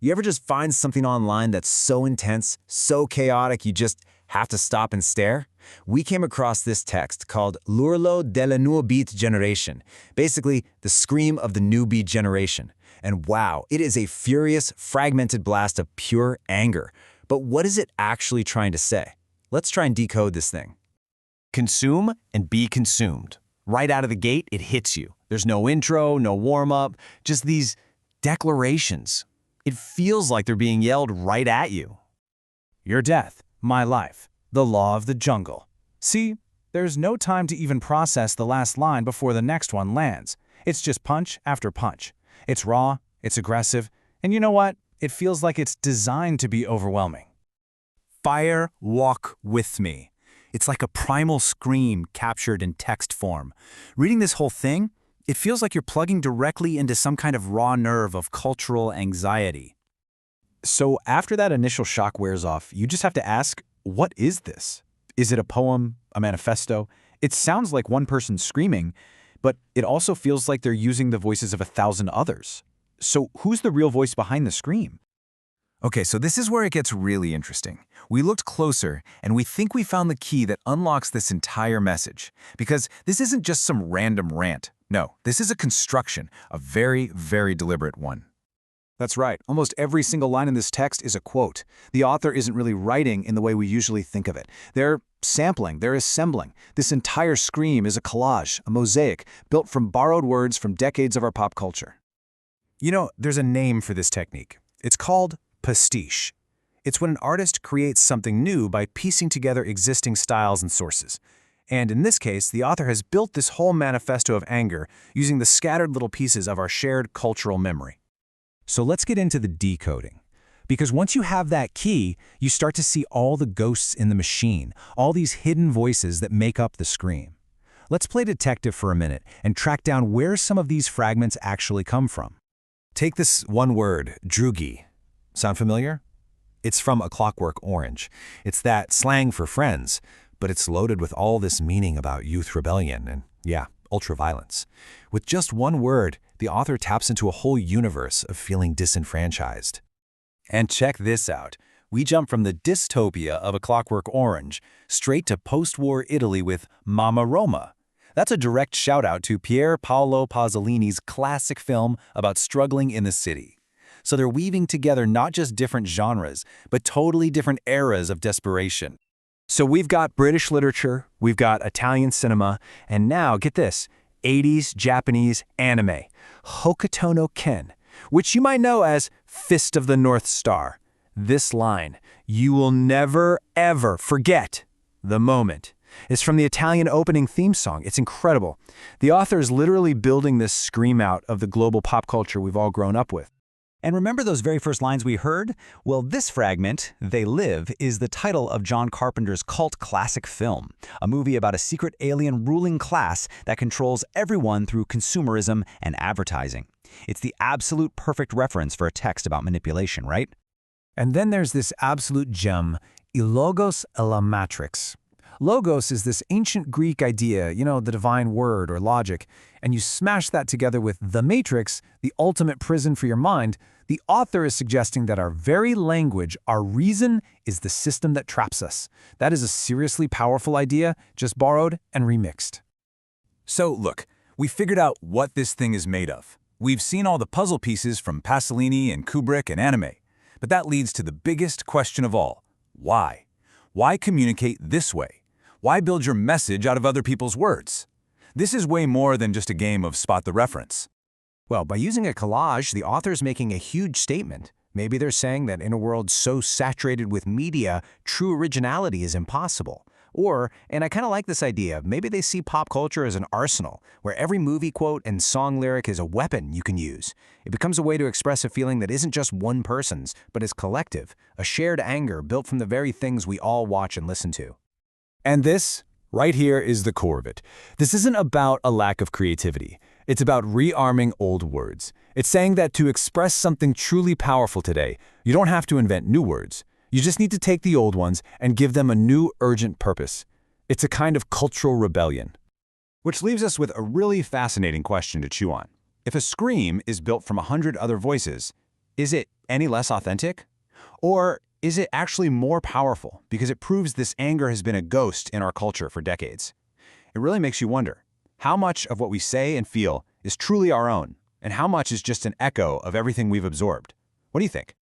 You ever just find something online that's so intense, so chaotic, you just have to stop and stare? We came across this text called L'urlo della nuova beat generation, basically the scream of the new beat generation. And wow, it is a furious, fragmented blast of pure anger. But what is it actually trying to say? Let's try and decode this thing. Consume and be consumed. Right out of the gate, it hits you. There's no intro, no warm-up, just these declarations. It feels like they're being yelled right at you. Your death, my life, the law of the jungle. See, there's no time to even process the last line before the next one lands. It's just punch after punch. It's raw, it's aggressive, and you know what? It feels like it's designed to be overwhelming. Fire, walk with me. It's like a primal scream captured in text form. Reading this whole thing, it feels like you're plugging directly into some kind of raw nerve of cultural anxiety. So after that initial shock wears off, you just have to ask, what is this? Is it a poem, a manifesto? It sounds like one person screaming, but it also feels like they're using the voices of 1,000 others. So who's the real voice behind the scream? Okay, so this is where it gets really interesting. We looked closer, and we think we found the key that unlocks this entire message. Because this isn't just some random rant. No, this is a construction, a very, very deliberate one. That's right. Almost every single line in this text is a quote. The author isn't really writing in the way we usually think of it. They're sampling, they're assembling. This entire scream is a collage, a mosaic, built from borrowed words from decades of our pop culture. You know, there's a name for this technique. It's called pastiche. It's when an artist creates something new by piecing together existing styles and sources. And in this case, the author has built this whole manifesto of anger using the scattered little pieces of our shared cultural memory. So let's get into the decoding. Because once you have that key, you start to see all the ghosts in the machine, all these hidden voices that make up the scream. Let's play detective for a minute and track down where some of these fragments actually come from. Take this one word, droogie. Sound familiar? It's from A Clockwork Orange. It's that slang for friends, but it's loaded with all this meaning about youth rebellion and, yeah, ultraviolence. With just one word, the author taps into a whole universe of feeling disenfranchised. And check this out. We jump from the dystopia of A Clockwork Orange straight to post-war Italy with Mamma Roma. That's a direct shout-out to Pier Paolo Pasolini's classic film about struggling in the city. So they're weaving together not just different genres, but totally different eras of desperation. So we've got British literature, we've got Italian cinema, and now, get this, 80s Japanese anime, Hokuto no Ken, which you might know as Fist of the North Star. This line, "You will never, ever forget the moment," is from the Italian opening theme song. It's incredible. The author is literally building this scream out of the global pop culture we've all grown up with. And remember those very first lines we heard? Well, this fragment, They Live, is the title of John Carpenter's cult classic film, a movie about a secret alien ruling class that controls everyone through consumerism and advertising. It's the absolute perfect reference for a text about manipulation, right? And then there's this absolute gem, logos la matrix. Logos is this ancient Greek idea, you know, the divine word or logic, and you smash that together with the matrix, the ultimate prison for your mind. The author is suggesting that our very language, our reason, is the system that traps us. That is a seriously powerful idea, just borrowed and remixed. So look, we figured out what this thing is made of. We've seen all the puzzle pieces from Pasolini and Kubrick and anime. But that leads to the biggest question of all. Why? Why communicate this way? Why build your message out of other people's words? This is way more than just a game of spot the reference. Well, by using a collage, the author's making a huge statement. Maybe they're saying that in a world so saturated with media, true originality is impossible. Or, and I kind of like this idea, maybe they see pop culture as an arsenal, where every movie quote and song lyric is a weapon you can use. It becomes a way to express a feeling that isn't just one person's, but is collective, a shared anger built from the very things we all watch and listen to. And this, right here, is the core of it. This isn't about a lack of creativity. It's about rearming old words. It's saying that to express something truly powerful today, you don't have to invent new words. You just need to take the old ones and give them a new, urgent purpose. It's a kind of cultural rebellion. Which leaves us with a really fascinating question to chew on. If a scream is built from 100 other voices, Is it any less authentic? Or is it actually more powerful because it proves this anger has been a ghost in our culture for decades? It really makes you wonder, how much of what we say and feel is truly our own, and how much is just an echo of everything we've absorbed? What do you think?